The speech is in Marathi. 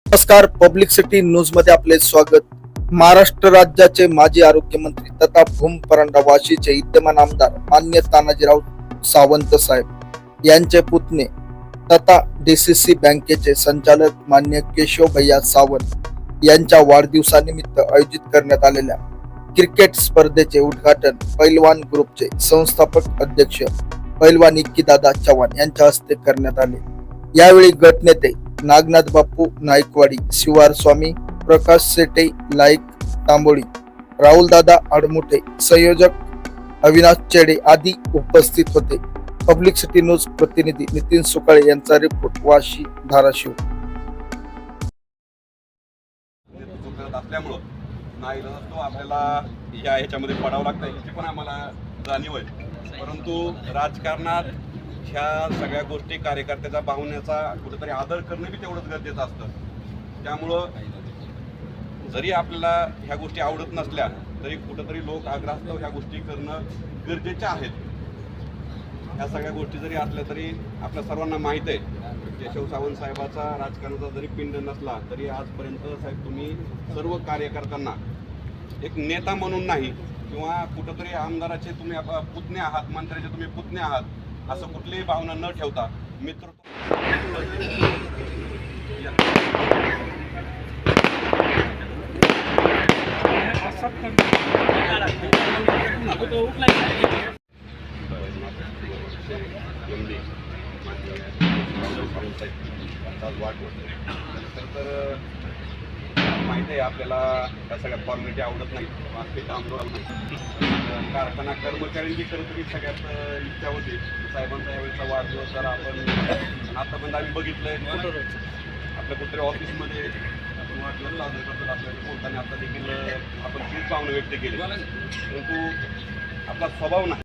नमस्कार, पब्लिक सिटी न्यूज मध्ये आपले स्वागत. महाराष्ट्र राज्याचे माजी आरोग्यमंत्री तथा भूमपरांडा वाशीचे विद्यमान आमदार मान्य तानाजीराव सावंत साहेब यांचे पुतणे तथा डीसीसी बँकेचे संचालक मान्य केशव भैया सावंत यांच्या वाढदिवसानिमित्त आयोजित करण्यात आलेल्या क्रिकेट स्पर्धेचे उद्घाटन पैलवान ग्रुपचे संस्थापक अध्यक्ष पैलवान इक्कीदादा चव्हाण यांच्या हस्ते करण्यात आले. यावेळी गटनेते नागनाथ बापू नाईकवाडी, शिवार स्वामी, प्रकाश सेटे लाईक तांबोळी, राहुल दादा आडमुठे, संयोजक अविनाश चेडे आदी उपस्थित होते. पब्लिक सिटी न्यूज प्रतिनिधी नितीन सुकाळे यांचा रिपोर्ट, वाशी धाराशिव. असल्यामुळं नाईलाज तो आपल्याला या ह्याच्यामध्ये पडावं लागतं, ह्याची पण आम्हाला जाणीव आहे. परंतु राजकारणात ह्या सगळ्या गोष्टी कार्यकर्त्याचा पाहुण्याचा कुठेतरी आदर करणं बी तेवढंच गरजेचं असतं. त्यामुळं जरी आपल्याला ह्या गोष्टी आवडत नसल्या तरी कुठेतरी लोक आग्रहास्तव ह्या गोष्टी करणं गरजेच्या आहेत. ह्या सगळ्या गोष्टी जरी असल्या तरी आपल्या सर्वांना माहीत आहे, केशव सावंत साहेबाचा राजकारणाचा जरी पिंड नसला तरी आजपर्यंत साहेब तुम्ही सर्व कार्यकर्त्यांना एक नेता म्हणून नाही किंवा कुठंतरी आमदाराचे तुम्ही पुतणे आहात, मंत्र्याचे तुम्ही पुतणे आहात असं कुठलीही भावना न ठेवता मित्र तर माहिती आहे आपल्याला या सगळ्या फॉर्मॅलिटी आवडत नाही. मार्केट आंदोलन कारखाना कर्मचाऱ्यांची खरं तरी सगळ्यात इच्छा होती साहेबांचा यावेळेचा वाढदिवस. तर आपण आतापर्यंत आम्ही बघितलंय आपल्या कुठेतरी ऑफिसमध्ये आपण वाढदिवस साजरा करतो, आपल्याला बोलताना आता देखील आपण तीच भावना व्यक्त केली, परंतु आपला स्वभाव नाही.